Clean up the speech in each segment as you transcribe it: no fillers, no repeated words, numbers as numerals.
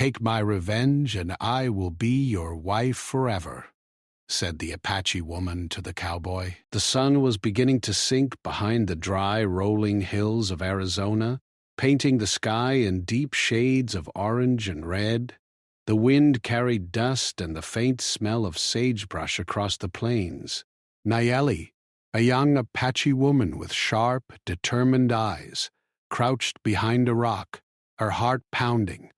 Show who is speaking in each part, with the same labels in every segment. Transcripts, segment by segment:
Speaker 1: take my revenge, and I will be your wife forever," said the Apache woman to the cowboy. The sun was beginning to sink behind the dry, rolling hills of Arizona, painting the sky in deep shades of orange and red. The wind carried dust and the faint smell of sagebrush across the plains. Nayeli, a young Apache woman with sharp, determined eyes, crouched behind a rock, her heart pounding.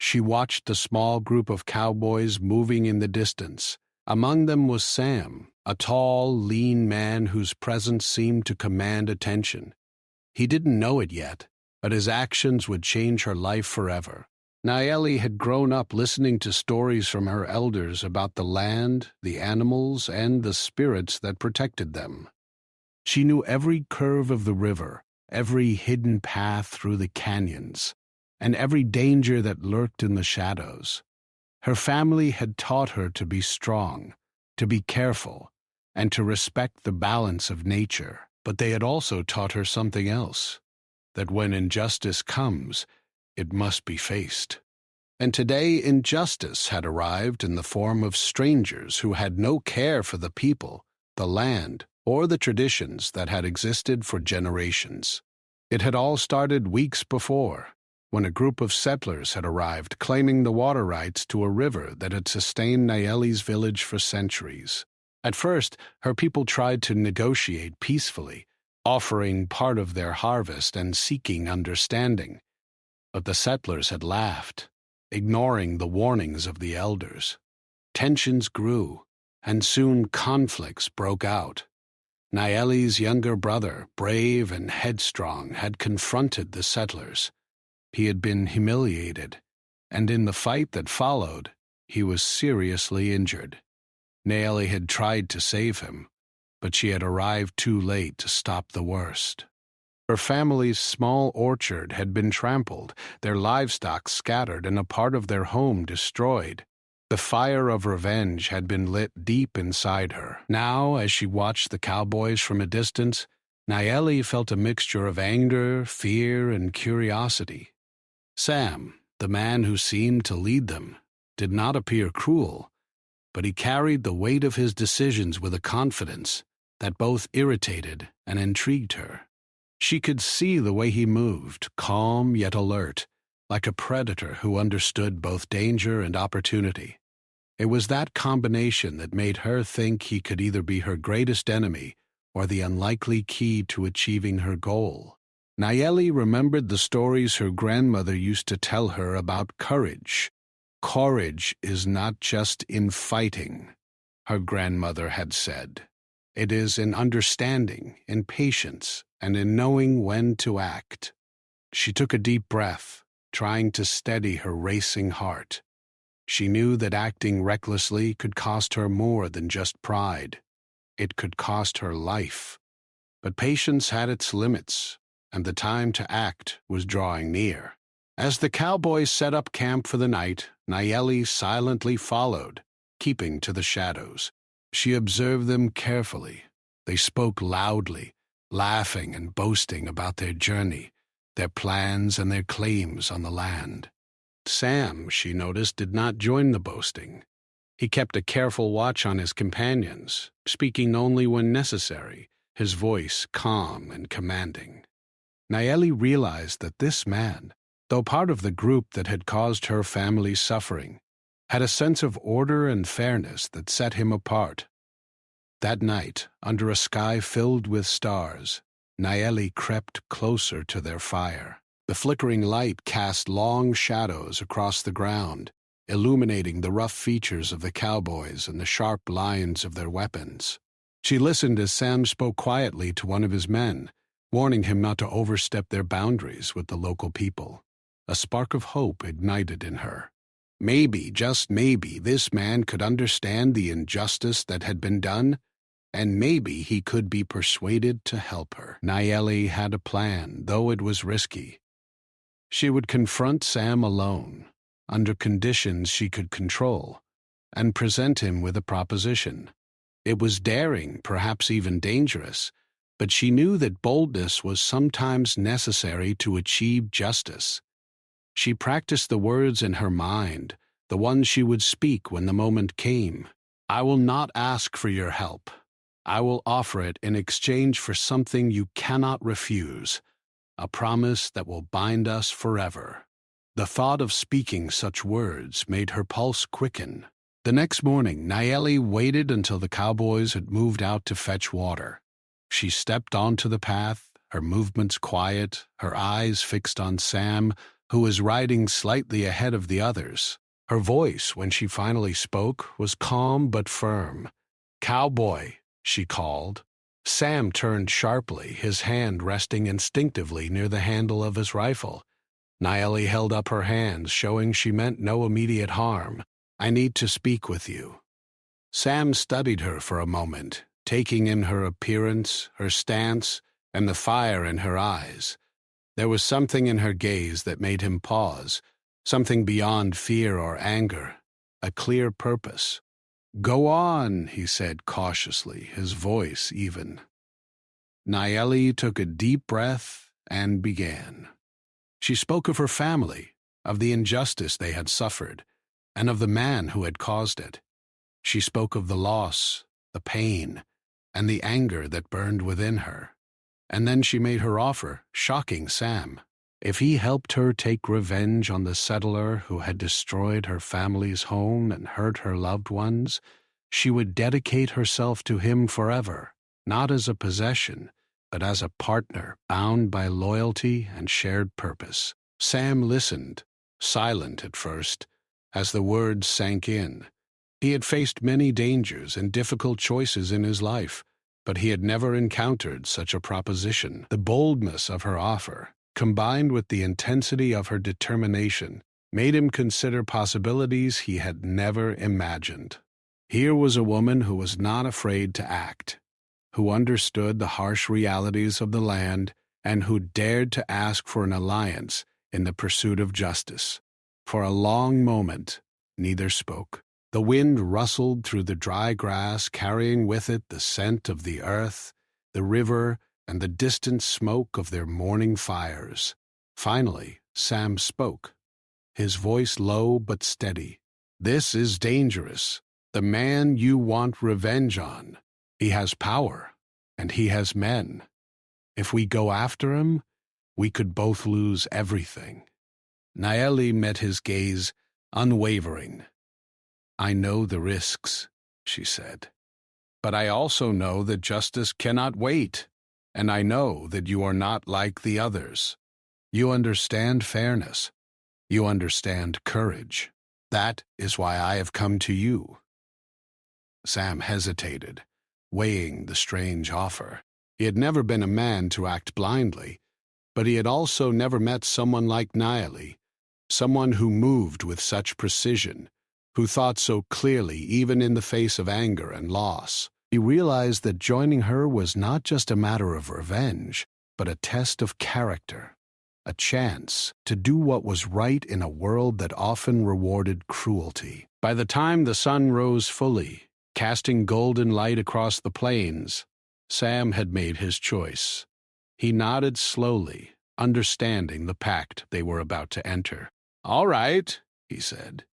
Speaker 1: She watched the small group of cowboys moving in the distance. Among them was Sam, a tall, lean man whose presence seemed to command attention. He didn't know it yet, but his actions would change her life forever. Nayeli had grown up listening to stories from her elders about the land, the animals, and the spirits that protected them. She knew every curve of the river, every hidden path through the canyons, and every danger that lurked in the shadows. Her family had taught her to be strong, to be careful, and to respect the balance of nature. But they had also taught her something else, that when injustice comes, it must be faced. And today injustice had arrived in the form of strangers who had no care for the people, the land, or the traditions that had existed for generations. It had all started weeks before, when a group of settlers had arrived claiming the water rights to a river that had sustained Nayeli's village for centuries. At first, her people tried to negotiate peacefully, offering part of their harvest and seeking understanding. But the settlers had laughed, ignoring the warnings of the elders. Tensions grew, and soon conflicts broke out. Nayeli's younger brother, brave and headstrong, had confronted the settlers. He had been humiliated, and in the fight that followed, he was seriously injured. Nayeli had tried to save him, but she had arrived too late to stop the worst. Her family's small orchard had been trampled, their livestock scattered, and a part of their home destroyed. The fire of revenge had been lit deep inside her. Now, as she watched the cowboys from a distance, Nayeli felt a mixture of anger, fear, and curiosity. Sam, the man who seemed to lead them, did not appear cruel, but he carried the weight of his decisions with a confidence that both irritated and intrigued her. She could see the way he moved, calm yet alert, like a predator who understood both danger and opportunity. It was that combination that made her think he could either be her greatest enemy or the unlikely key to achieving her goal. Nayeli remembered the stories her grandmother used to tell her about courage. Courage is not just in fighting, her grandmother had said. It is in understanding, in patience, and in knowing when to act. She took a deep breath, trying to steady her racing heart. She knew that acting recklessly could cost her more than just pride. It could cost her life. But patience had its limits, and the time to act was drawing near. As the cowboys set up camp for the night, Nayeli silently followed, keeping to the shadows. She observed them carefully. They spoke loudly, laughing and boasting about their journey, their plans and their claims on the land. Sam, she noticed, did not join the boasting. He kept a careful watch on his companions, speaking only when necessary, his voice calm and commanding. Nayeli realized that this man, though part of the group that had caused her family's suffering, had a sense of order and fairness that set him apart. That night, under a sky filled with stars, Nayeli crept closer to their fire. The flickering light cast long shadows across the ground, illuminating the rough features of the cowboys and the sharp lines of their weapons. She listened as Sam spoke quietly to one of his men, warning him not to overstep their boundaries with the local people. A spark of hope ignited in her. Maybe, just maybe, this man could understand the injustice that had been done, and maybe he could be persuaded to help her. Nayeli had a plan, though it was risky. She would confront Sam alone, under conditions she could control, and present him with a proposition. It was daring, perhaps even dangerous, but she knew that boldness was sometimes necessary to achieve justice. She practiced the words in her mind, the ones she would speak when the moment came. I will not ask for your help. I will offer it in exchange for something you cannot refuse, a promise that will bind us forever. The thought of speaking such words made her pulse quicken. The next morning, Nayeli waited until the cowboys had moved out to fetch water. She stepped onto the path, her movements quiet, her eyes fixed on Sam, who was riding slightly ahead of the others. Her voice, when she finally spoke, was calm but firm. "Cowboy," she called. Sam turned sharply, his hand resting instinctively near the handle of his rifle. Nayeli held up her hands, showing she meant no immediate harm. "I need to speak with you." Sam studied her for a moment, taking in her appearance, her stance, and the fire in her eyes. There was something in her gaze that made him pause, something beyond fear or anger, a clear purpose. "Go on," he said cautiously, his voice even. Nayeli took a deep breath and began. She spoke of her family, of the injustice they had suffered, and of the man who had caused it. She spoke of the loss, the pain, and the anger that burned within her. And then she made her offer, shocking Sam. If he helped her take revenge on the settler who had destroyed her family's home and hurt her loved ones, she would dedicate herself to him forever, not as a possession, but as a partner bound by loyalty and shared purpose. Sam listened, silent at first, as the words sank in. He had faced many dangers and difficult choices in his life, but he had never encountered such a proposition. The boldness of her offer, combined with the intensity of her determination, made him consider possibilities he had never imagined. Here was a woman who was not afraid to act, who understood the harsh realities of the land, and who dared to ask for an alliance in the pursuit of justice. For a long moment, neither spoke. The wind rustled through the dry grass, carrying with it the scent of the earth, the river, and the distant smoke of their morning fires. Finally, Sam spoke, his voice low but steady. "This is dangerous. The man you want revenge on, he has power, and he has men. If we go after him, we could both lose everything." Nayeli met his gaze, unwavering. "I know the risks," she said. "But I also know that justice cannot wait, and I know that you are not like the others. You understand fairness. You understand courage. That is why I have come to you." Sam hesitated, weighing the strange offer. He had never been a man to act blindly, but he had also never met someone like Nayeli, someone who moved with such precision, who thought so clearly even in the face of anger and loss. He realized that joining her was not just a matter of revenge, but a test of character, a chance to do what was right in a world that often rewarded cruelty. By the time the sun rose fully, casting golden light across the plains, Sam had made his choice. He nodded slowly, understanding the pact they were about to enter. "All right," he said.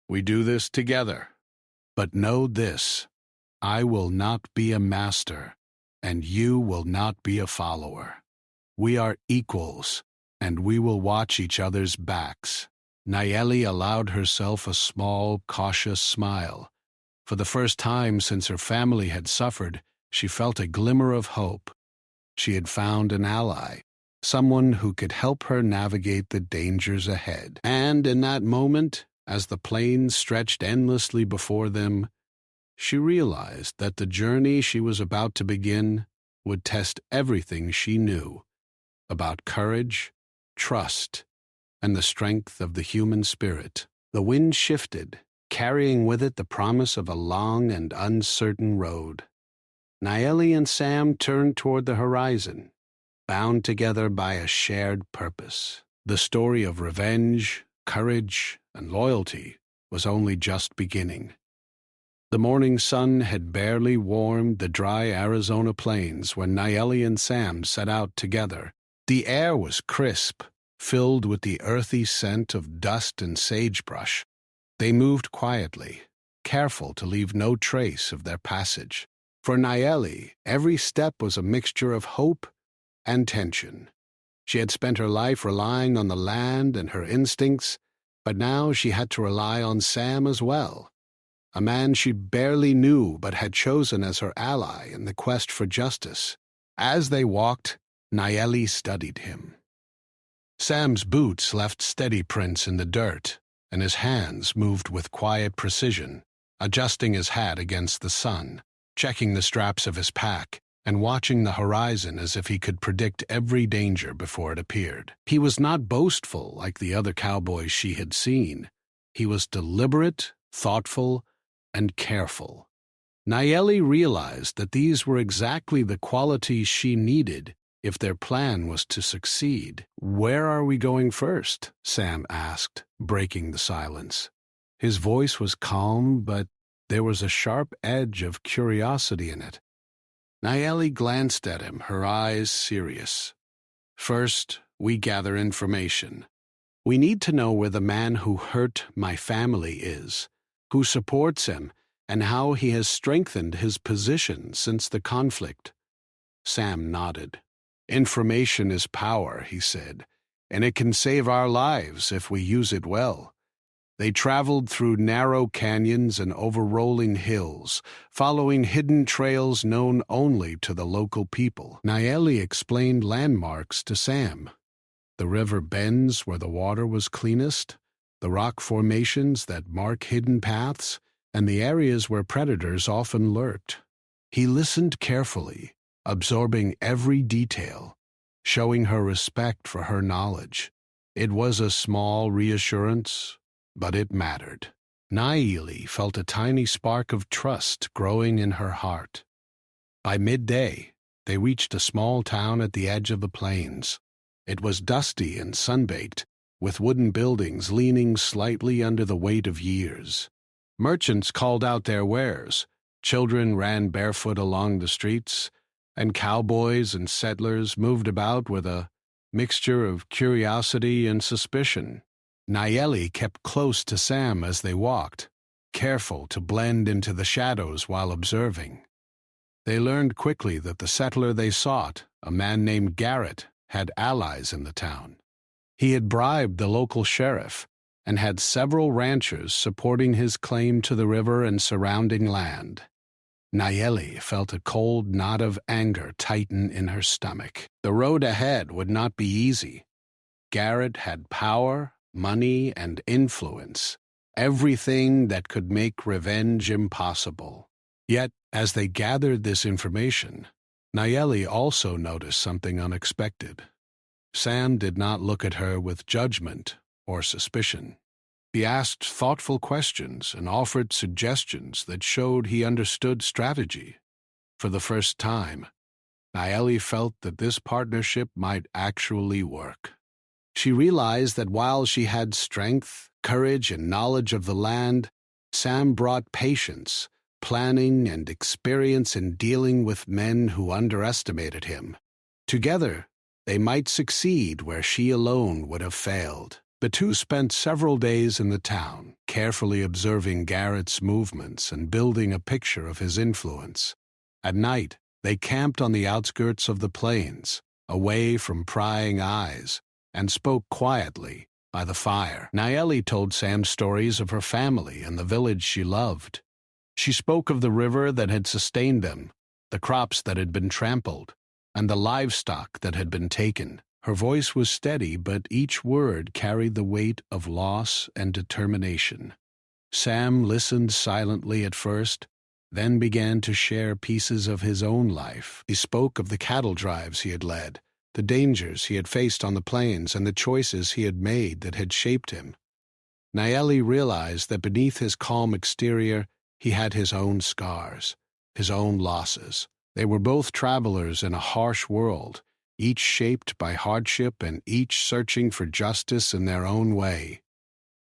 Speaker 1: "We do this together. But know this, I will not be a master, and you will not be a follower. We are equals, and we will watch each other's backs." Nayeli allowed herself a small, cautious smile. For the first time since her family had suffered, she felt a glimmer of hope. She had found an ally, someone who could help her navigate the dangers ahead. And in that moment, as the plains stretched endlessly before them, she realized that the journey she was about to begin would test everything she knew about courage, trust, and the strength of the human spirit. The wind shifted, carrying with it the promise of a long and uncertain road. Nayeli and Sam turned toward the horizon, bound together by a shared purpose. The story of revenge, courage, and loyalty was only just beginning. The morning sun had barely warmed the dry Arizona plains when Nayeli and Sam set out together. The air was crisp, filled with the earthy scent of dust and sagebrush. They moved quietly, careful to leave no trace of their passage. For Nayeli, every step was a mixture of hope and tension. She had spent her life relying on the land and her instincts, but now she had to rely on Sam as well, a man she barely knew but had chosen as her ally in the quest for justice. As they walked, Nayeli studied him. Sam's boots left steady prints in the dirt, and his hands moved with quiet precision, adjusting his hat against the sun, checking the straps of his pack, and watching the horizon as if he could predict every danger before it appeared. He was not boastful like the other cowboys she had seen. He was deliberate, thoughtful, and careful. Nayeli realized that these were exactly the qualities she needed if their plan was to succeed. "Where are we going first?" Sam asked, breaking the silence. His voice was calm, but there was a sharp edge of curiosity in it. Nayeli glanced at him, her eyes serious. "First, we gather information. We need to know where the man who hurt my family is, who supports him, and how he has strengthened his position since the conflict." Sam nodded. "Information is power," he said, "and it can save our lives if we use it well." They traveled through narrow canyons and over rolling hills, following hidden trails known only to the local people. Nayeli explained landmarks to Sam. The river bends where the water was cleanest, the rock formations that mark hidden paths, and the areas where predators often lurked. He listened carefully, absorbing every detail, showing her respect for her knowledge. It was a small reassurance, but it mattered. Nayeli felt a tiny spark of trust growing in her heart. By midday, they reached a small town at the edge of the plains. It was dusty and sunbaked, with wooden buildings leaning slightly under the weight of years. Merchants called out their wares, children ran barefoot along the streets, and cowboys and settlers moved about with a mixture of curiosity and suspicion. Nayeli kept close to Sam as they walked, careful to blend into the shadows while observing. They learned quickly that the settler they sought, a man named Garrett, had allies in the town. He had bribed the local sheriff and had several ranchers supporting his claim to the river and surrounding land. Nayeli felt a cold knot of anger tighten in her stomach. The road ahead would not be easy. Garrett had power, money, and influence, everything that could make revenge impossible. Yet, as they gathered this information, Nayeli also noticed something unexpected. Sam did not look at her with judgment or suspicion. He asked thoughtful questions and offered suggestions that showed he understood strategy. For the first time, Nayeli felt that this partnership might actually work. She realized that while she had strength, courage, and knowledge of the land, Sam brought patience, planning, and experience in dealing with men who underestimated him. Together, they might succeed where she alone would have failed. The two spent several days in the town, carefully observing Garrett's movements and building a picture of his influence. At night, they camped on the outskirts of the plains, away from prying eyes, and spoke quietly by the fire. Nayeli told Sam stories of her family and the village she loved. She spoke of the river that had sustained them, the crops that had been trampled, and the livestock that had been taken. Her voice was steady, but each word carried the weight of loss and determination. Sam listened silently at first, then began to share pieces of his own life. He spoke of the cattle drives he had led, the dangers he had faced on the plains, and the choices he had made that had shaped him. Nayeli realized that beneath his calm exterior, he had his own scars, his own losses. They were both travelers in a harsh world, each shaped by hardship and each searching for justice in their own way.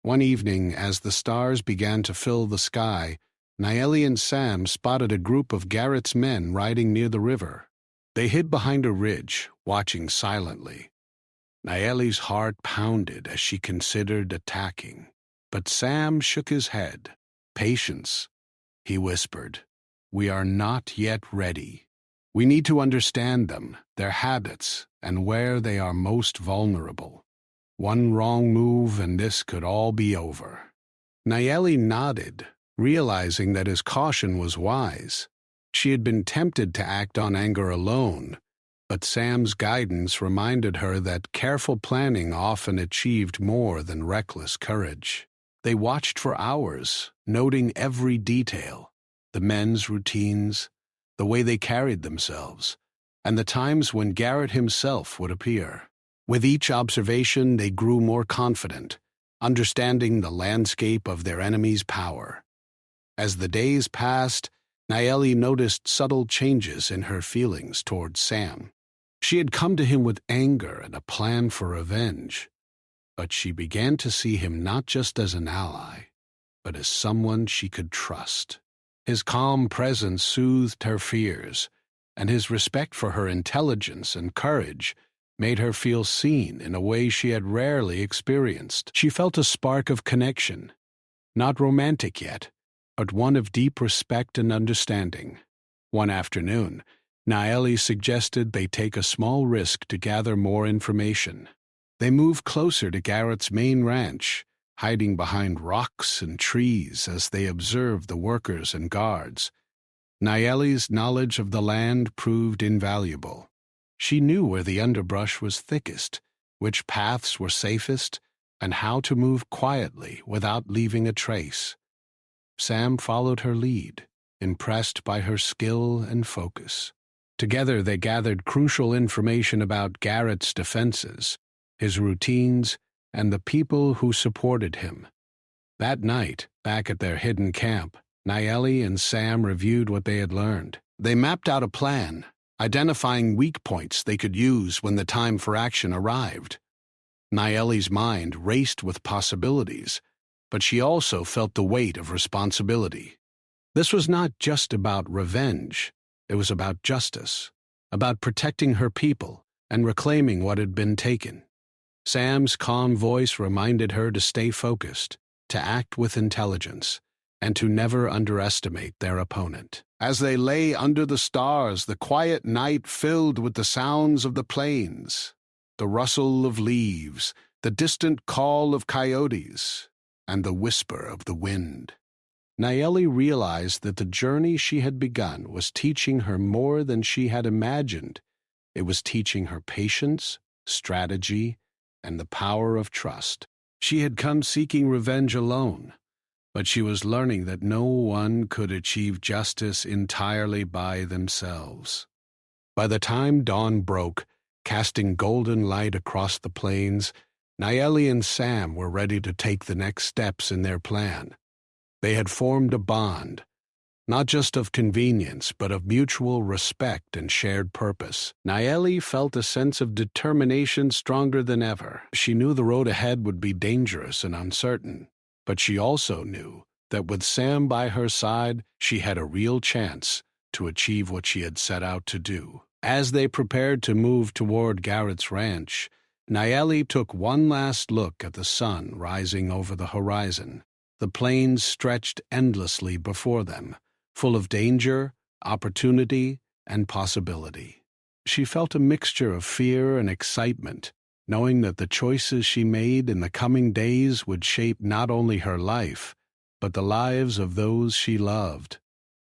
Speaker 1: One evening, as the stars began to fill the sky, Nayeli and Sam spotted a group of Garrett's men riding near the river. They hid behind a ridge, watching silently. Naeli's heart pounded as she considered attacking, but Sam shook his head. "Patience," he whispered. "We are not yet ready. We need to understand them, their habits, and where they are most vulnerable. One wrong move and this could all be over." Naeli nodded, realizing that his caution was wise. She had been tempted to act on anger alone, but Sam's guidance reminded her that careful planning often achieved more than reckless courage. They watched for hours, noting every detail, the men's routines, the way they carried themselves, and the times when Garrett himself would appear. With each observation, they grew more confident, understanding the landscape of their enemy's power. As the days passed, Naeli noticed subtle changes in her feelings toward Sam. She had come to him with anger and a plan for revenge, but she began to see him not just as an ally, but as someone she could trust. His calm presence soothed her fears, and his respect for her intelligence and courage made her feel seen in a way she had rarely experienced. She felt a spark of connection, not romantic yet, but one of deep respect and understanding. One afternoon, Naeli suggested they take a small risk to gather more information. They moved closer to Garrett's main ranch, hiding behind rocks and trees as they observed the workers and guards. Naeli's knowledge of the land proved invaluable. She knew where the underbrush was thickest, which paths were safest, and how to move quietly without leaving a trace. Sam followed her lead, impressed by her skill and focus. Together they gathered crucial information about Garrett's defenses, his routines, and the people who supported him. That night, back at their hidden camp, Naeli and Sam reviewed what they had learned. They mapped out a plan, identifying weak points they could use when the time for action arrived. Naeli's mind raced with possibilities, but she also felt the weight of responsibility. This was not just about revenge, it was about justice, about protecting her people and reclaiming what had been taken. Sam's calm voice reminded her to stay focused, to act with intelligence, and to never underestimate their opponent. As they lay under the stars, the quiet night filled with the sounds of the plains, the rustle of leaves, the distant call of coyotes, and the whisper of the wind. Naeli realized that the journey she had begun was teaching her more than she had imagined. It was teaching her patience, strategy, and the power of trust. She had come seeking revenge alone, but she was learning that no one could achieve justice entirely by themselves. By the time dawn broke, casting golden light across the plains, Naeli and Sam were ready to take the next steps in their plan. They had formed a bond, not just of convenience, but of mutual respect and shared purpose. Naeli felt a sense of determination stronger than ever. She knew the road ahead would be dangerous and uncertain, but she also knew that with Sam by her side, she had a real chance to achieve what she had set out to do. As they prepared to move toward Garrett's ranch, Naeli took one last look at the sun rising over the horizon. The plains stretched endlessly before them, full of danger, opportunity, and possibility. She felt a mixture of fear and excitement, knowing that the choices she made in the coming days would shape not only her life, but the lives of those she loved.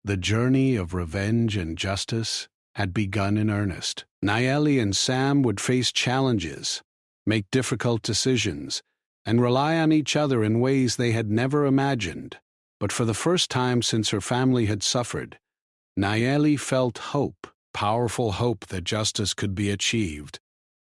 Speaker 1: The journey of revenge and justice had begun in earnest. Naeli and Sam would face challenges, make difficult decisions, and rely on each other in ways they had never imagined. But for the first time since her family had suffered, Naeli felt hope, powerful hope that justice could be achieved,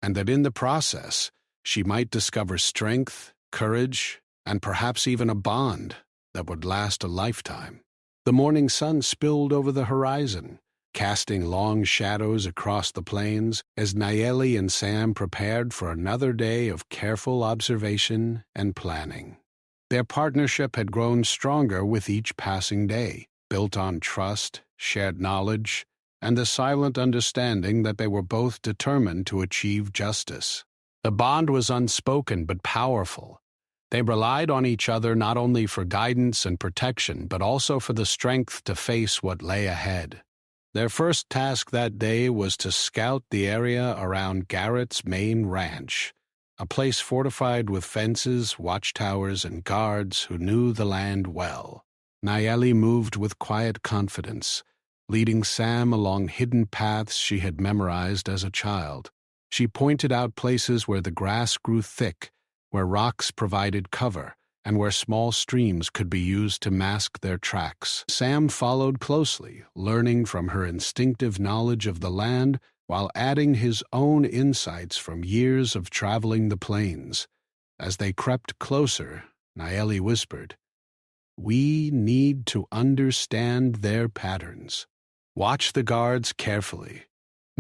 Speaker 1: and that in the process she might discover strength, courage, and perhaps even a bond that would last a lifetime. The morning sun spilled over the horizon, casting long shadows across the plains as Naeli and Sam prepared for another day of careful observation and planning. Their partnership had grown stronger with each passing day, built on trust, shared knowledge, and the silent understanding that they were both determined to achieve justice. The bond was unspoken but powerful. They relied on each other not only for guidance and protection, but also for the strength to face what lay ahead. Their first task that day was to scout the area around Garrett's main ranch, a place fortified with fences, watchtowers, and guards who knew the land well. Nayeli moved with quiet confidence, leading Sam along hidden paths she had memorized as a child. She pointed out places where the grass grew thick, where rocks provided cover, and where small streams could be used to mask their tracks. Sam followed closely, learning from her instinctive knowledge of the land while adding his own insights from years of traveling the plains. As they crept closer, Nayeli whispered, "We need to understand their patterns. Watch the guards carefully.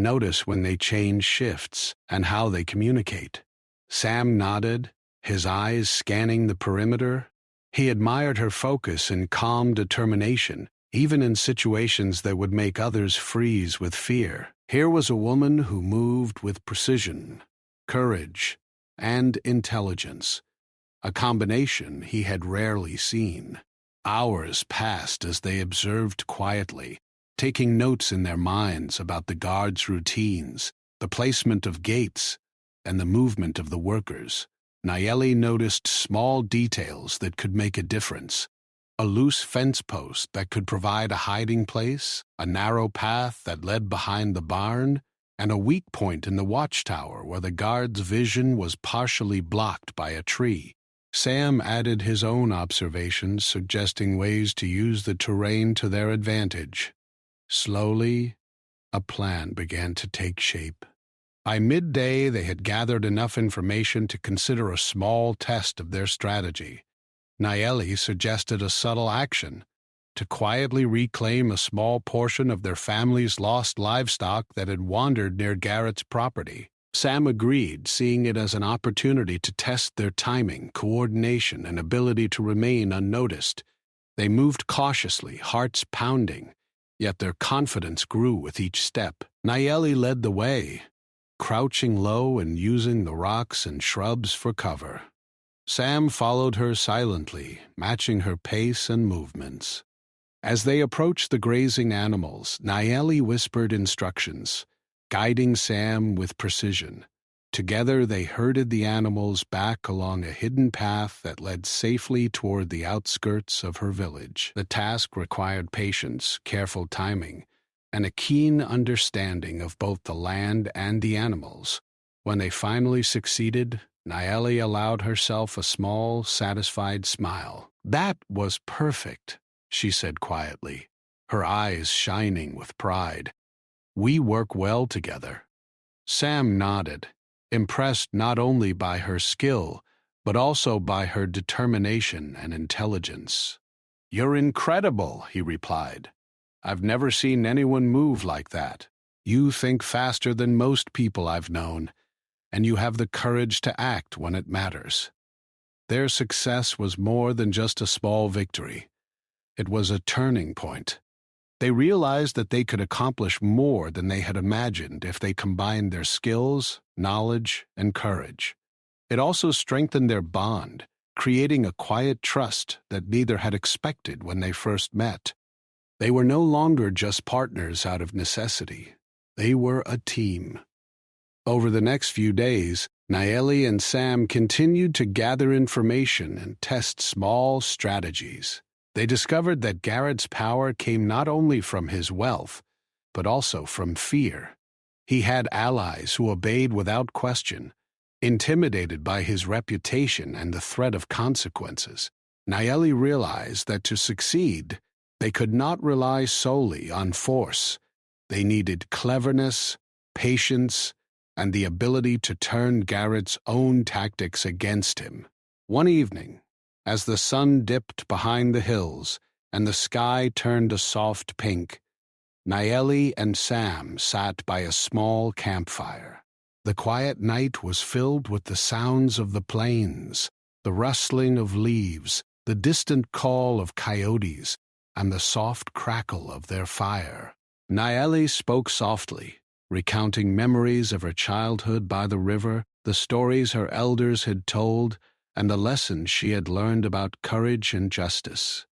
Speaker 1: Notice when they change shifts and how they communicate." Sam nodded, his eyes scanning the perimeter. He admired her focus and calm determination, even in situations that would make others freeze with fear. Here was a woman who moved with precision, courage, and intelligence, a combination he had rarely seen. Hours passed as they observed quietly, taking notes in their minds about the guards' routines, the placement of gates, and the movement of the workers. Nayeli noticed small details that could make a difference. A loose fence post that could provide a hiding place, a narrow path that led behind the barn, and a weak point in the watchtower where the guard's vision was partially blocked by a tree. Sam added his own observations, suggesting ways to use the terrain to their advantage. Slowly, a plan began to take shape. By midday, they had gathered enough information to consider a small test of their strategy. Nayeli suggested a subtle action, to quietly reclaim a small portion of their family's lost livestock that had wandered near Garrett's property. Sam agreed, seeing it as an opportunity to test their timing, coordination, and ability to remain unnoticed. They moved cautiously, hearts pounding, yet their confidence grew with each step. Nayeli led the way, crouching low and using the rocks and shrubs for cover. Sam followed her silently, matching her pace and movements. As they approached the grazing animals, Nayeli whispered instructions, guiding Sam with precision. Together they herded the animals back along a hidden path that led safely toward the outskirts of her village. The task required patience, careful timing, and a keen understanding of both the land and the animals. When they finally succeeded, Nayeli allowed herself a small, satisfied smile. "That was perfect," she said quietly, her eyes shining with pride. "We work well together." Sam nodded, impressed not only by her skill, but also by her determination and intelligence. "You're incredible," he replied. "I've never seen anyone move like that. You think faster than most people I've known, and you have the courage to act when it matters." Their success was more than just a small victory. It was a turning point. They realized that they could accomplish more than they had imagined if they combined their skills, knowledge, and courage. It also strengthened their bond, creating a quiet trust that neither had expected when they first met. They were no longer just partners out of necessity. They were a team. Over the next few days, Nayeli and Sam continued to gather information and test small strategies. They discovered that Garrett's power came not only from his wealth, but also from fear. He had allies who obeyed without question, intimidated by his reputation and the threat of consequences. Nayeli realized that to succeed, they could not rely solely on force. They needed cleverness, patience, and the ability to turn Garrett's own tactics against him. One evening, as the sun dipped behind the hills and the sky turned a soft pink, Nayeli and Sam sat by a small campfire. The quiet night was filled with the sounds of the plains, the rustling of leaves, the distant call of coyotes, and the soft crackle of their fire. Nayeli spoke softly, recounting memories of her childhood by the river the stories her elders had told, and the lessons she had learned about courage and justice.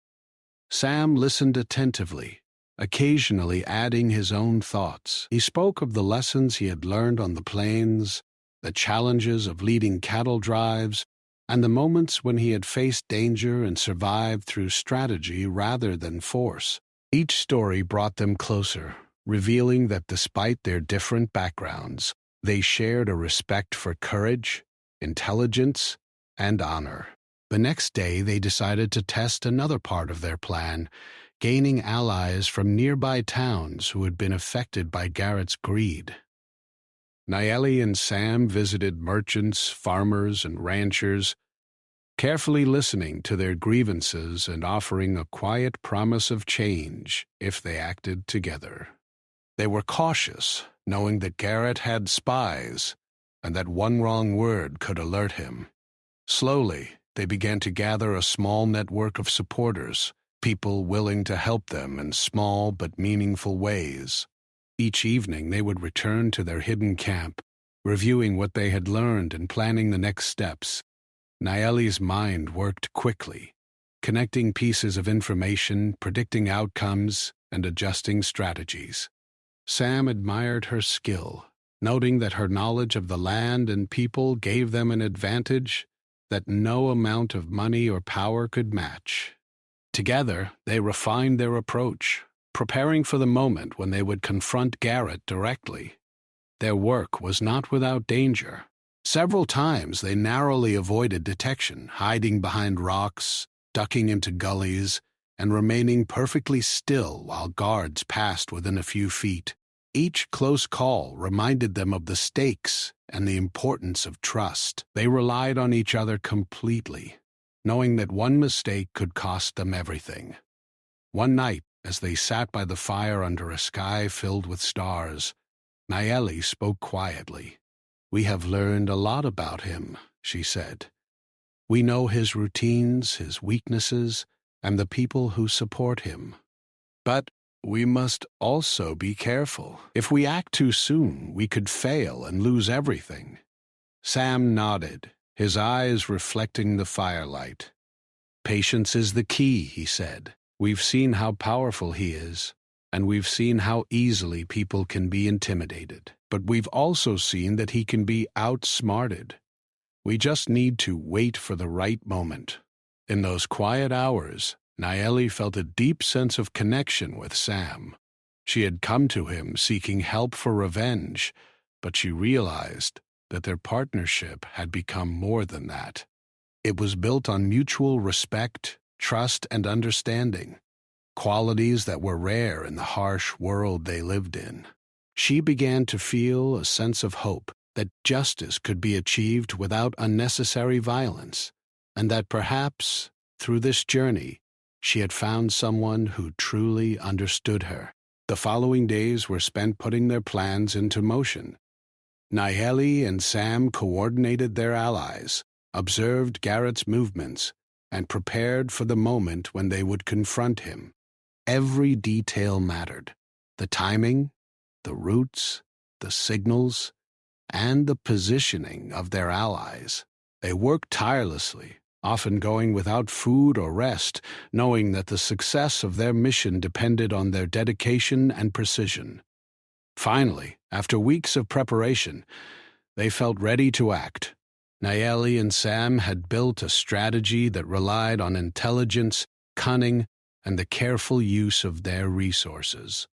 Speaker 1: Sam listened attentively, occasionally adding his own thoughts. He spoke of the lessons he had learned on the plains, the challenges of leading cattle drives, and the moments when he had faced danger and survived through strategy rather than force. Each story brought them closer, revealing that despite their different backgrounds, they shared a respect for courage, intelligence, and honor. The next day, they decided to test another part of their plan, gaining allies from nearby towns who had been affected by Garrett's greed. Nayeli and Sam visited merchants, farmers, and ranchers, carefully listening to their grievances and offering a quiet promise of change if they acted together. They were cautious, knowing that Garrett had spies and that one wrong word could alert him. Slowly, they began to gather a small network of supporters, people willing to help them in small but meaningful ways. Each evening, they would return to their hidden camp, reviewing what they had learned and planning the next steps. Nayeli's mind worked quickly, connecting pieces of information, predicting outcomes, and adjusting strategies. Sam admired her skill, noting that her knowledge of the land and people gave them an advantage that no amount of money or power could match. Together, they refined their approach, preparing for the moment when they would confront Garrett directly. Their work was not without danger. Several times they narrowly avoided detection, hiding behind rocks, ducking into gullies, and remaining perfectly still while guards passed within a few feet. Each close call reminded them of the stakes and the importance of trust. They relied on each other completely, knowing that one mistake could cost them everything. One night, as they sat by the fire under a sky filled with stars, Nayeli spoke quietly. "We have learned a lot about him," she said. "We know his routines, his weaknesses, and the people who support him. But we must also be careful. If we act too soon, we could fail and lose everything." Sam nodded, his eyes reflecting the firelight. "Patience is the key," he said. "We've seen how powerful he is, and we've seen how easily people can be intimidated. But we've also seen that he can be outsmarted. We just need to wait for the right moment." In those quiet hours, Nayeli felt a deep sense of connection with Sam. She had come to him seeking help for revenge, but she realized that their partnership had become more than that. It was built on mutual respect, trust, and understanding, qualities that were rare in the harsh world they lived in. She began to feel a sense of hope that justice could be achieved without unnecessary violence, and that perhaps, through this journey, she had found someone who truly understood her. The following days were spent putting their plans into motion. Nayeli and Sam coordinated their allies, observed Garrett's movements, and prepared for the moment when they would confront him. Every detail mattered: the timing, the routes, the signals, and the positioning of their allies. They worked tirelessly, often going without food or rest, knowing that the success of their mission depended on their dedication and precision. Finally, after weeks of preparation, they felt ready to act. Nayeli and Sam had built a strategy that relied on intelligence, cunning, and the careful use of their resources.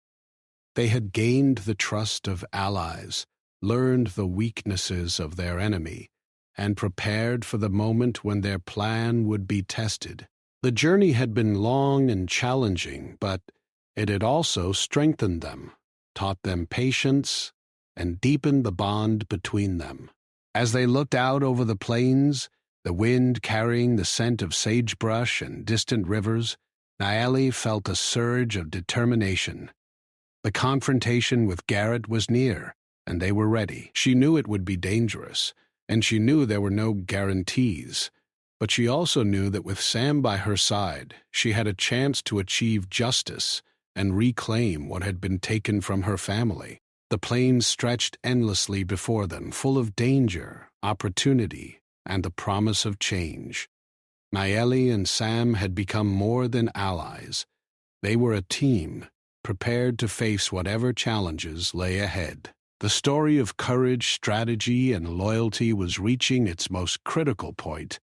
Speaker 1: They had gained the trust of allies, learned the weaknesses of their enemy, and prepared for the moment when their plan would be tested. The journey had been long and challenging, but it had also strengthened them, taught them patience, and deepened the bond between them. As they looked out over the plains, the wind carrying the scent of sagebrush and distant rivers, Nayeli felt a surge of determination. The confrontation with Garrett was near, and they were ready. She knew it would be dangerous, and she knew there were no guarantees. But she also knew that with Sam by her side, she had a chance to achieve justice and reclaim what had been taken from her family. The plains stretched endlessly before them, full of danger, opportunity, and the promise of change. Nayeli and Sam had become more than allies. They were a team, prepared to face whatever challenges lay ahead. The story of courage, strategy, and loyalty was reaching its most critical point,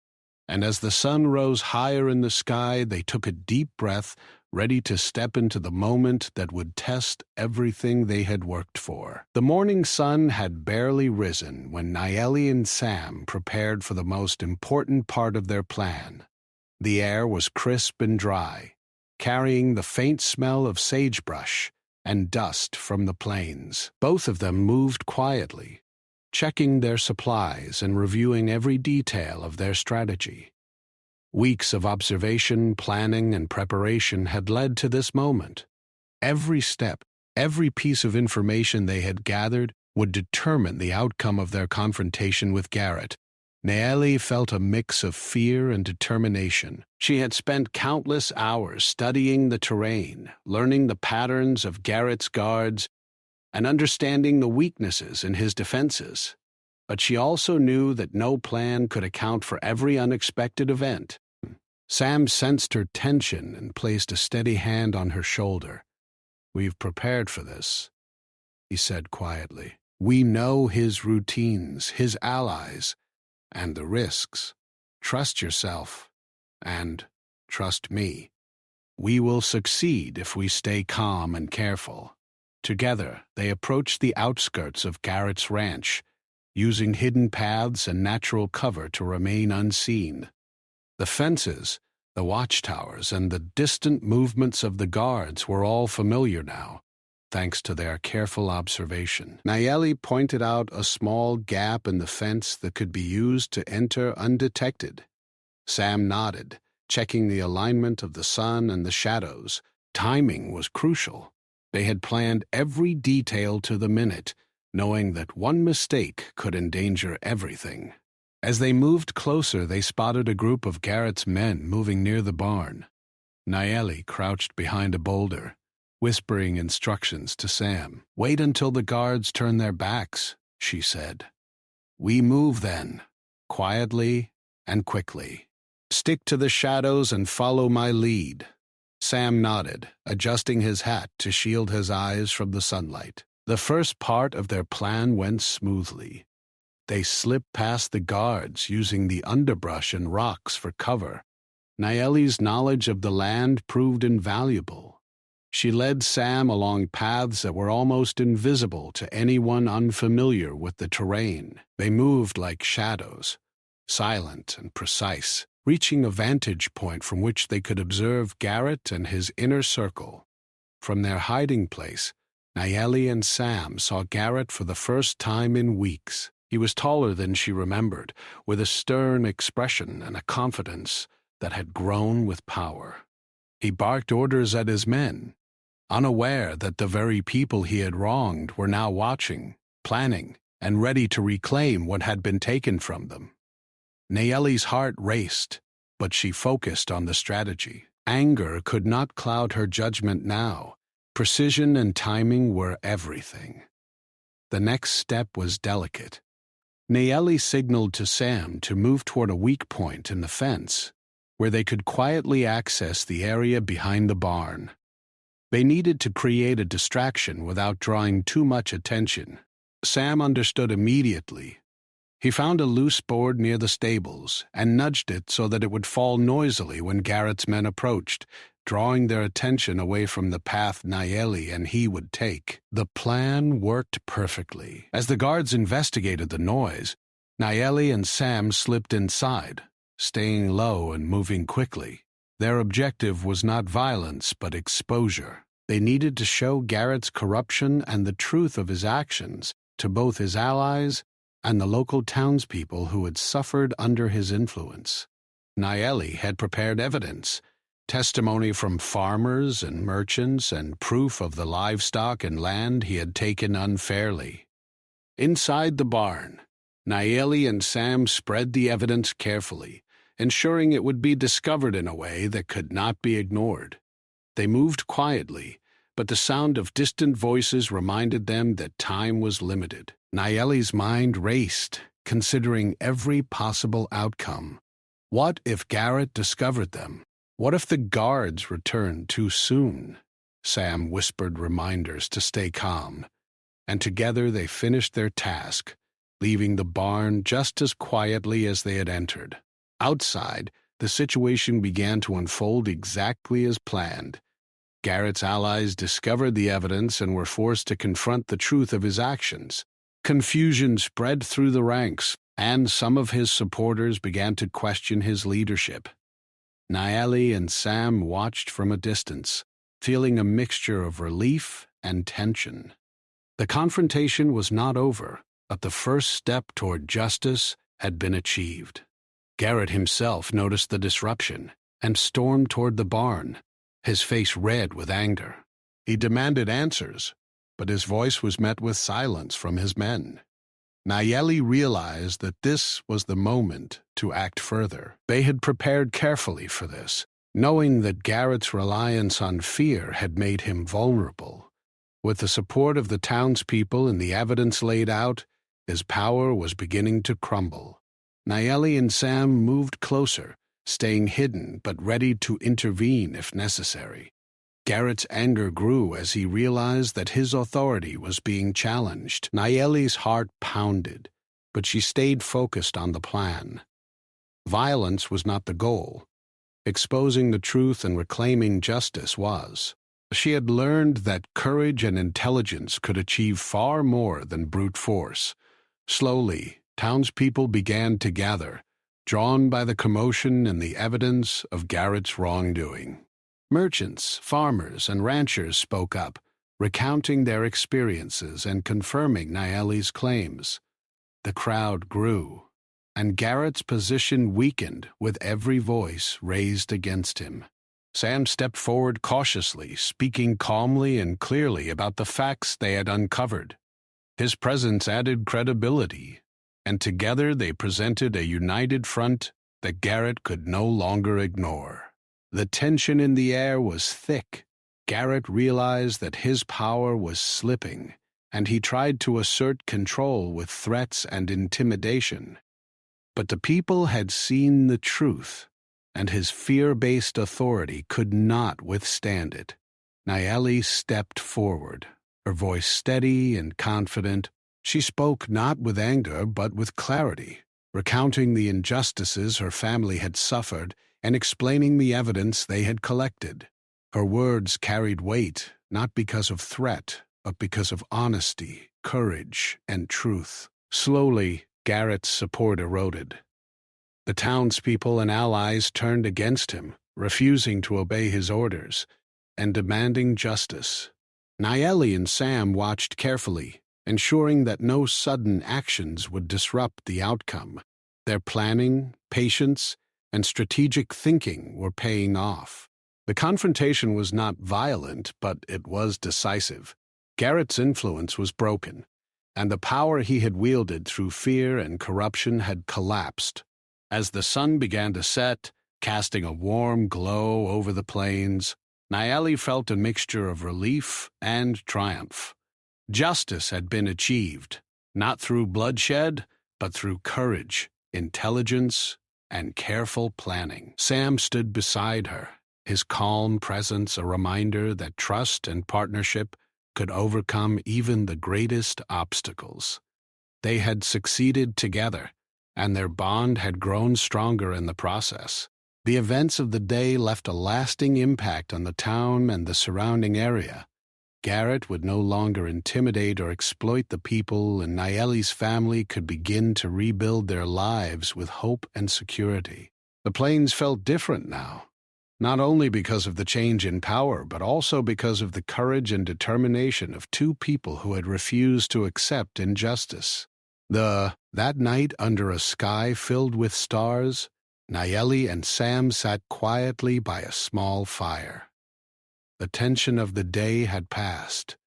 Speaker 1: and as the sun rose higher in the sky, they took a deep breath, ready to step into the moment that would test everything they had worked for. The morning sun had barely risen when Nayeli and Sam prepared for the most important part of their plan. The air was crisp and dry, carrying the faint smell of sagebrush and dust from the plains. Both of them moved quietly, checking their supplies and reviewing every detail of their strategy. Weeks of observation, planning, and preparation had led to this moment. Every step, every piece of information they had gathered would determine the outcome of their confrontation with Garrett. Nayeli felt a mix of fear and determination. She had spent countless hours studying the terrain, learning the patterns of Garrett's guards, and understanding the weaknesses in his defenses. But she also knew that no plan could account for every unexpected event. Sam sensed her tension and placed a steady hand on her shoulder. "We've prepared for this," he said quietly. "We know his routines, his allies, and the risks. Trust yourself, and trust me. We will succeed if we stay calm and careful." Together, they approached the outskirts of Garrett's ranch, using hidden paths and natural cover to remain unseen. The fences, the watchtowers, and the distant movements of the guards were all familiar now, thanks to their careful observation. Nayeli pointed out a small gap in the fence that could be used to enter undetected. Sam nodded, checking the alignment of the sun and the shadows. Timing was crucial. They had planned every detail to the minute, knowing that one mistake could endanger everything. As they moved closer, they spotted a group of Garrett's men moving near the barn. Nayeli crouched behind a boulder, whispering instructions to Sam. "Wait until the guards turn their backs," she said. "We move then, quietly and quickly. Stick to the shadows and follow my lead." Sam nodded, adjusting his hat to shield his eyes from the sunlight. The first part of their plan went smoothly. They slipped past the guards, using the underbrush and rocks for cover. Nayeli's knowledge of the land proved invaluable. She led Sam along paths that were almost invisible to anyone unfamiliar with the terrain. They moved like shadows, silent and precise, reaching a vantage point from which they could observe Garrett and his inner circle. From their hiding place, Nayeli and Sam saw Garrett for the first time in weeks. He was taller than she remembered, with a stern expression and a confidence that had grown with power. He barked orders at his men, unaware that the very people he had wronged were now watching, planning, and ready to reclaim what had been taken from them. Nayeli's heart raced, but she focused on the strategy. Anger could not cloud her judgment now. Precision and timing were everything. The next step was delicate. Nayeli signaled to Sam to move toward a weak point in the fence, where they could quietly access the area behind the barn. They needed to create a distraction without drawing too much attention. Sam understood immediately. He found a loose board near the stables and nudged it so that it would fall noisily when Garrett's men approached, drawing their attention away from the path Nayeli and he would take. The plan worked perfectly. As the guards investigated the noise, Nayeli and Sam slipped inside, staying low and moving quickly. Their objective was not violence, but exposure. They needed to show Garrett's corruption and the truth of his actions to both his allies and the local townspeople who had suffered under his influence. Nayeli had prepared evidence, testimony from farmers and merchants, and proof of the livestock and land he had taken unfairly. Inside the barn, Nayeli and Sam spread the evidence carefully, ensuring it would be discovered in a way that could not be ignored. They moved quietly, but the sound of distant voices reminded them that time was limited. Nayeli's mind raced, considering every possible outcome. What if Garrett discovered them? What if the guards returned too soon? Sam whispered reminders to stay calm, and together they finished their task, leaving the barn just as quietly as they had entered. Outside, the situation began to unfold exactly as planned. Garrett's allies discovered the evidence and were forced to confront the truth of his actions. Confusion spread through the ranks, and some of his supporters began to question his leadership. Nayeli and Sam watched from a distance, feeling a mixture of relief and tension. The confrontation was not over, but the first step toward justice had been achieved. Garrett himself noticed the disruption and stormed toward the barn, his face red with anger. He demanded answers, but his voice was met with silence from his men. Nayeli realized that this was the moment to act further. They had prepared carefully for this, knowing that Garrett's reliance on fear had made him vulnerable. With the support of the townspeople and the evidence laid out, his power was beginning to crumble. Nayeli and Sam moved closer, staying hidden but ready to intervene if necessary. Garrett's anger grew as he realized that his authority was being challenged. Nayeli's heart pounded, but she stayed focused on the plan. Violence was not the goal. Exposing the truth and reclaiming justice was. She had learned that courage and intelligence could achieve far more than brute force. Slowly, townspeople began to gather, drawn by the commotion and the evidence of Garrett's wrongdoing. Merchants, farmers, and ranchers spoke up, recounting their experiences and confirming Nayeli's claims. The crowd grew, and Garrett's position weakened with every voice raised against him. Sam stepped forward cautiously, speaking calmly and clearly about the facts they had uncovered. His presence added credibility, and together they presented a united front that Garrett could no longer ignore. The tension in the air was thick. Garrett realized that his power was slipping, and he tried to assert control with threats and intimidation. But the people had seen the truth, and his fear-based authority could not withstand it. Nayeli stepped forward, her voice steady and confident. She spoke not with anger but with clarity, recounting the injustices her family had suffered and explaining the evidence they had collected. Her words carried weight, not because of threat, but because of honesty, courage, and truth. Slowly, Garrett's support eroded. The townspeople and allies turned against him, refusing to obey his orders and demanding justice. Nayeli and Sam watched carefully, ensuring that no sudden actions would disrupt the outcome. Their planning, patience, and strategic thinking were paying off. The confrontation was not violent, but it was decisive. Garrett's influence was broken, and the power he had wielded through fear and corruption had collapsed. As the sun began to set, casting a warm glow over the plains, Nayeli felt a mixture of relief and triumph. Justice had been achieved, not through bloodshed, but through courage, intelligence, and careful planning. Sam stood beside her, his calm presence a reminder that trust and partnership could overcome even the greatest obstacles. They had succeeded together, and their bond had grown stronger in the process. The events of the day left a lasting impact on the town and the surrounding area. Garrett would no longer intimidate or exploit the people, and Nayeli's family could begin to rebuild their lives with hope and security. The plains felt different now, not only because of the change in power, but also because of the courage and determination of two people who had refused to accept injustice. That night, under a sky filled with stars, Nayeli and Sam sat quietly by a small fire. The tension of the day had passed,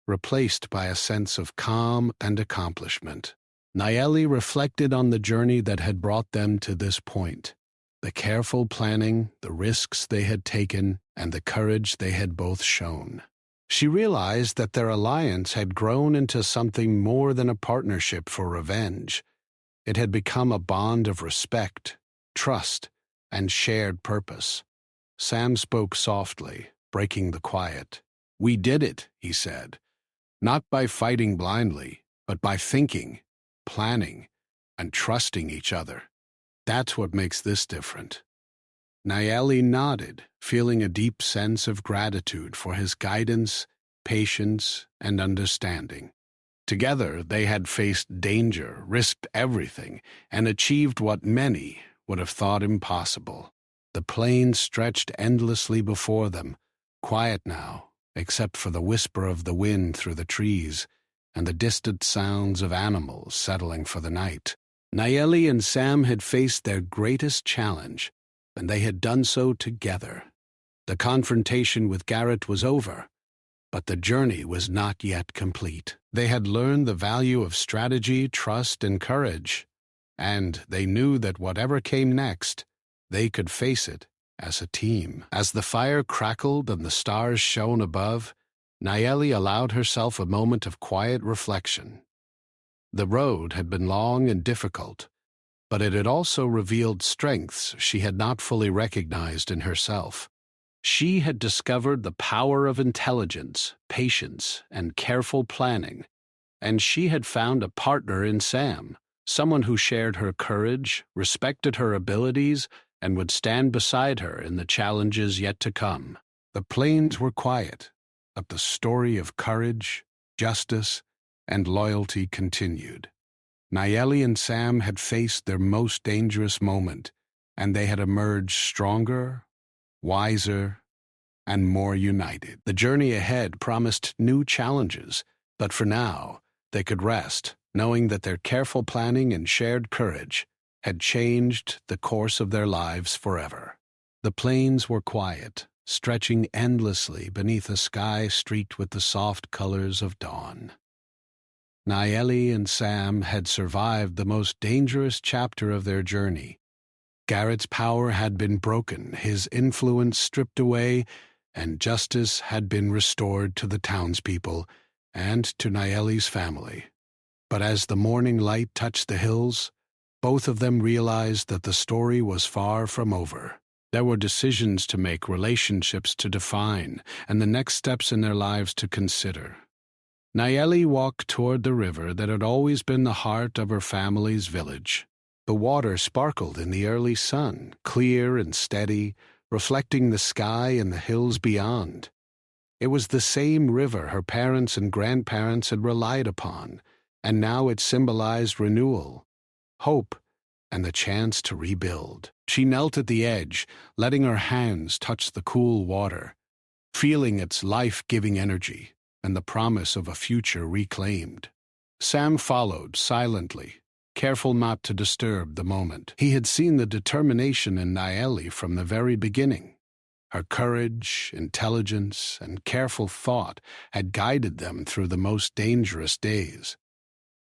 Speaker 1: replaced by a sense of calm and accomplishment. Nayeli reflected on the journey that had brought them to this point, the careful planning, the risks they had taken, and the courage they had both shown. She realized that their alliance had grown into something more than a partnership for revenge. It had become a bond of respect, trust, and shared purpose. Sam spoke softly, breaking the quiet. "We did it," he said, "not by fighting blindly, but by thinking, planning, and trusting each other. That's what makes this different." Nayeli nodded, feeling a deep sense of gratitude for his guidance, patience, and understanding. Together, they had faced danger, risked everything, and achieved what many would have thought impossible. The plains stretched endlessly before them, quiet now, except for the whisper of the wind through the trees and the distant sounds of animals settling for the night. Nayeli and Sam had faced their greatest challenge, and they had done so together. The confrontation with Garrett was over, but the journey was not yet complete. They had learned the value of strategy, trust, and courage, and they knew that whatever came next, they could face it as a team. As the fire crackled and the stars shone above, Nayeli allowed herself a moment of quiet reflection. The road had been long and difficult, but it had also revealed strengths she had not fully recognized in herself. She had discovered the power of intelligence, patience, and careful planning, and she had found a partner in Sam, someone who shared her courage, respected her abilities, and would stand beside her in the challenges yet to come. The plains were quiet, but the story of courage, justice, and loyalty continued. Nayeli and Sam had faced their most dangerous moment, and they had emerged stronger, wiser, and more united. The journey ahead promised new challenges, but for now, they could rest, knowing that their careful planning and shared courage had changed the course of their lives forever. The plains were quiet, stretching endlessly beneath a sky streaked with the soft colors of dawn. Nayeli and Sam had survived the most dangerous chapter of their journey. Garrett's power had been broken, his influence stripped away, and justice had been restored to the townspeople and to Nayeli's family. But as the morning light touched the hills, both of them realized that the story was far from over. There were decisions to make, relationships to define, and the next steps in their lives to consider. Nayeli walked toward the river that had always been the heart of her family's village. The water sparkled in the early sun, clear and steady, reflecting the sky and the hills beyond. It was the same river her parents and grandparents had relied upon, and now it symbolized renewal, hope, and the chance to rebuild. She knelt at the edge, letting her hands touch the cool water, feeling its life-giving energy and the promise of a future reclaimed. Sam followed silently, careful not to disturb the moment. He had seen the determination in Nayeli from the very beginning. Her courage, intelligence, and careful thought had guided them through the most dangerous days.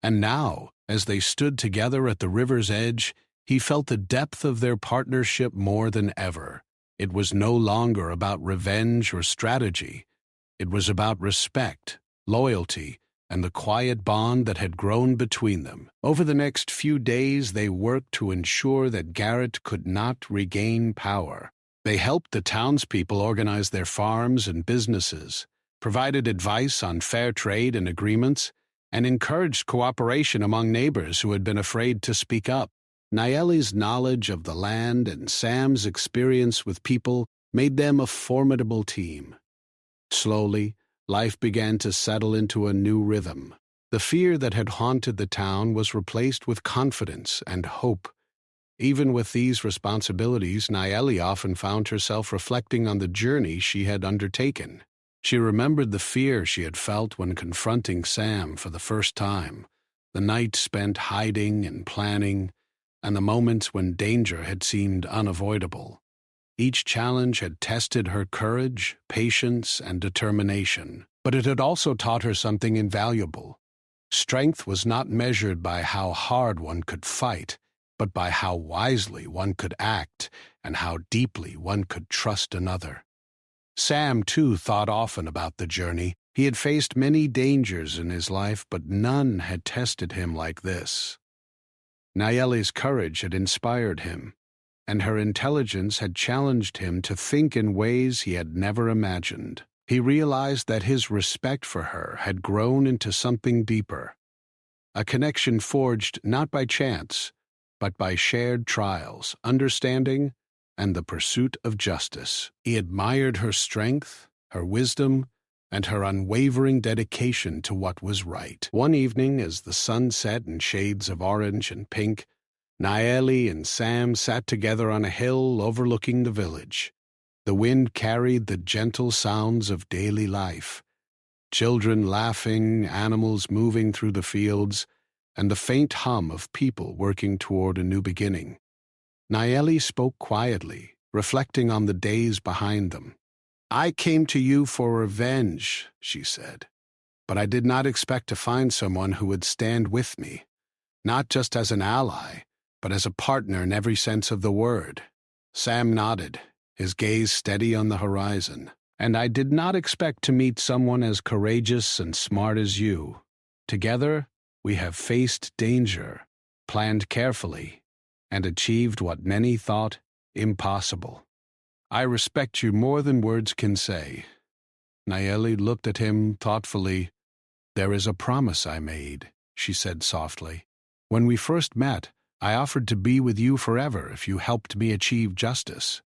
Speaker 1: And now, as they stood together at the river's edge, he felt the depth of their partnership more than ever. It was no longer about revenge or strategy. It was about respect, loyalty, and the quiet bond that had grown between them. Over the next few days, they worked to ensure that Garrett could not regain power. They helped the townspeople organize their farms and businesses, provided advice on fair trade and agreements, and encouraged cooperation among neighbors who had been afraid to speak up. Nayeli's knowledge of the land and Sam's experience with people made them a formidable team. Slowly, life began to settle into a new rhythm. The fear that had haunted the town was replaced with confidence and hope. Even with these responsibilities, Nayeli often found herself reflecting on the journey she had undertaken. She remembered the fear she had felt when confronting Sam for the first time, the nights spent hiding and planning, and the moments when danger had seemed unavoidable. Each challenge had tested her courage, patience, and determination, but it had also taught her something invaluable. Strength was not measured by how hard one could fight, but by how wisely one could act and how deeply one could trust another. Sam, too, thought often about the journey. He had faced many dangers in his life, but none had tested him like this. Nayeli's courage had inspired him, and her intelligence had challenged him to think in ways he had never imagined. He realized that his respect for her had grown into something deeper, a connection forged not by chance, but by shared trials, understanding, and the pursuit of justice. He admired her strength, her wisdom, and her unwavering dedication to what was right. One evening, as the sun set in shades of orange and pink, Nayeli and Sam sat together on a hill overlooking the village. The wind carried the gentle sounds of daily life, children laughing, animals moving through the fields, and the faint hum of people working toward a new beginning. Nayeli spoke quietly, reflecting on the days behind them. "I came to you for revenge," she said, "but I did not expect to find someone who would stand with me, not just as an ally, but as a partner in every sense of the word." Sam nodded, his gaze steady on the horizon. "And I did not expect to meet someone as courageous and smart as you. Together, we have faced danger, planned carefully, and achieved what many thought impossible. I respect you more than words can say." Nayeli looked at him thoughtfully. "There is a promise I made," she said softly. "When we first met, I offered to be with you forever if you helped me achieve justice.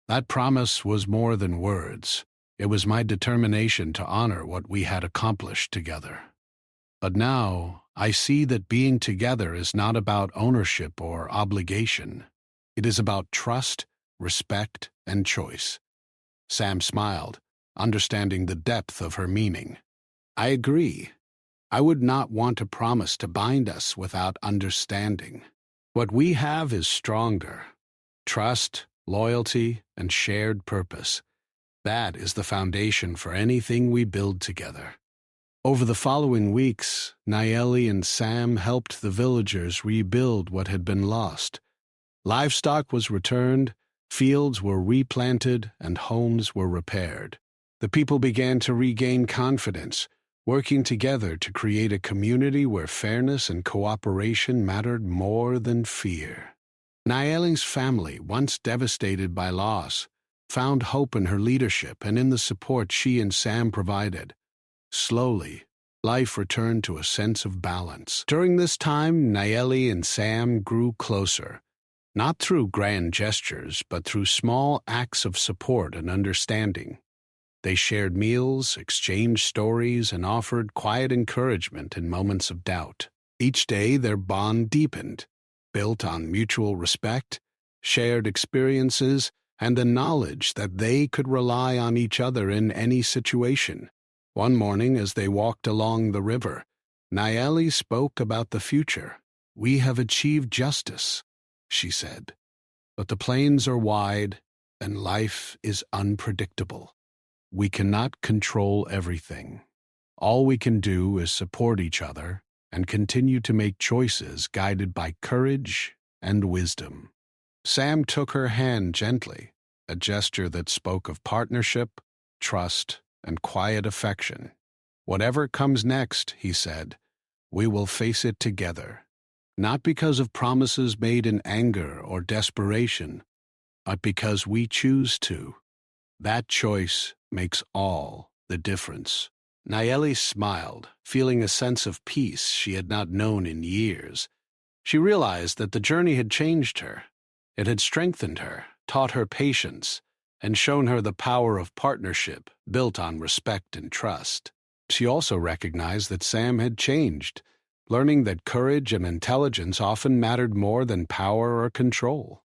Speaker 1: That promise was more than words. It was my determination to honor what we had accomplished together. But now, I see that being together is not about ownership or obligation. It is about trust, respect, and choice." Sam smiled, understanding the depth of her meaning. "I agree. I would not want a promise to bind us without understanding. What we have is stronger. Trust, loyalty, and shared purpose. That is the foundation for anything we build together." Over the following weeks, Nayeli and Sam helped the villagers rebuild what had been lost. Livestock was returned, fields were replanted, and homes were repaired. The people began to regain confidence, working together to create a community where fairness and cooperation mattered more than fear. Nayeli's family, once devastated by loss, found hope in her leadership and in the support she and Sam provided. Slowly, life returned to a sense of balance. During this time, Nayeli and Sam grew closer, not through grand gestures, but through small acts of support and understanding. They shared meals, exchanged stories, and offered quiet encouragement in moments of doubt. Each day, their bond deepened, built on mutual respect, shared experiences, and the knowledge that they could rely on each other in any situation. One morning, as they walked along the river, Nayeli spoke about the future. "We have achieved justice," she said, "but the plains are wide and life is unpredictable. We cannot control everything. All we can do is support each other and continue to make choices guided by courage and wisdom." Sam took her hand gently, a gesture that spoke of partnership, trust, and quiet affection. "Whatever comes next," he said, "we will face it together, not because of promises made in anger or desperation, but because we choose to. That choice makes all the difference." Nayeli smiled, feeling a sense of peace she had not known in years. She realized that the journey had changed her. It had strengthened her, taught her patience, and shown her the power of partnership built on respect and trust. She also recognized that Sam had changed, learning that courage and intelligence often mattered more than power or control.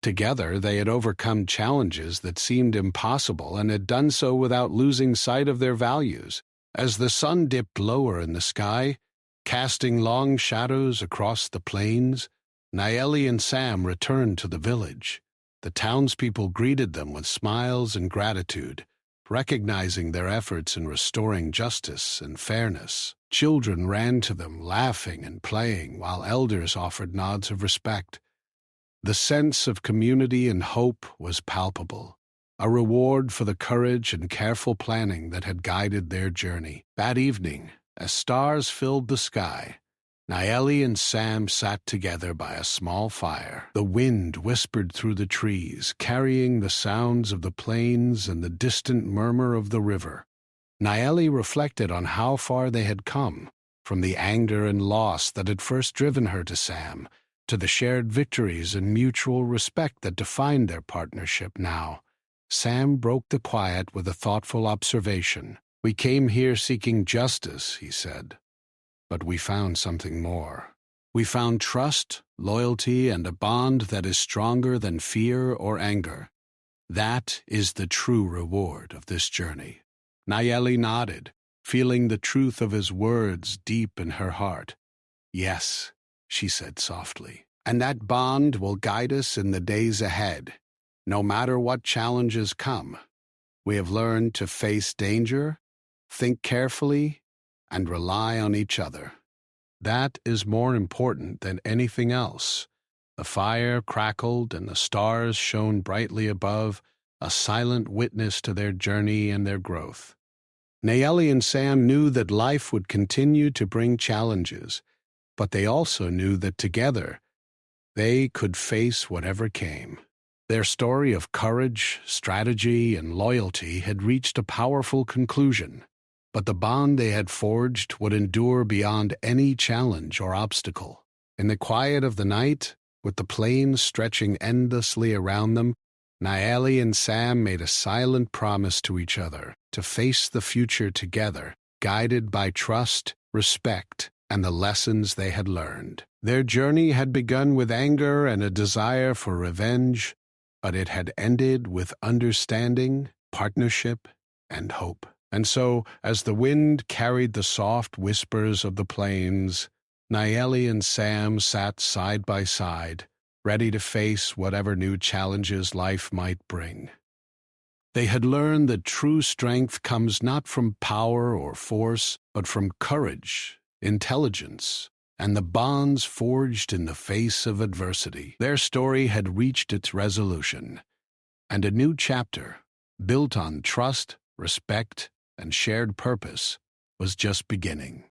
Speaker 1: Together, they had overcome challenges that seemed impossible and had done so without losing sight of their values. As the sun dipped lower in the sky, casting long shadows across the plains, Nayeli and Sam returned to the village. The townspeople greeted them with smiles and gratitude, recognizing their efforts in restoring justice and fairness. Children ran to them, laughing and playing, while elders offered nods of respect. The sense of community and hope was palpable, a reward for the courage and careful planning that had guided their journey. That evening, as stars filled the sky, Naeli and Sam sat together by a small fire. The wind whispered through the trees, carrying the sounds of the plains and the distant murmur of the river. Naeli reflected on how far they had come, from the anger and loss that had first driven her to Sam, to the shared victories and mutual respect that defined their partnership now. Sam broke the quiet with a thoughtful observation. "We came here seeking justice," he said. "But we found something more. We found trust, loyalty, and a bond that is stronger than fear or anger. That is the true reward of this journey." Naeli nodded, feeling the truth of his words deep in her heart. "Yes," she said softly, "and that bond will guide us in the days ahead. No matter what challenges come, we have learned to face danger, think carefully, and rely on each other. That is more important than anything else." The fire crackled and the stars shone brightly above, a silent witness to their journey and their growth. Naeli and Sam knew that life would continue to bring challenges, but they also knew that together they could face whatever came. Their story of courage, strategy, and loyalty had reached a powerful conclusion, but the bond they had forged would endure beyond any challenge or obstacle. In the quiet of the night, with the plains stretching endlessly around them, Naeli and Sam made a silent promise to each other to face the future together, guided by trust, respect, and the lessons they had learned. Their journey had begun with anger and a desire for revenge, but it had ended with understanding, partnership, and hope. And so, as the wind carried the soft whispers of the plains, Naeli and Sam sat side by side, ready to face whatever new challenges life might bring. They had learned that true strength comes not from power or force, but from courage, intelligence, and the bonds forged in the face of adversity. Their story had reached its resolution, and a new chapter, built on trust, respect, and shared purpose, was just beginning.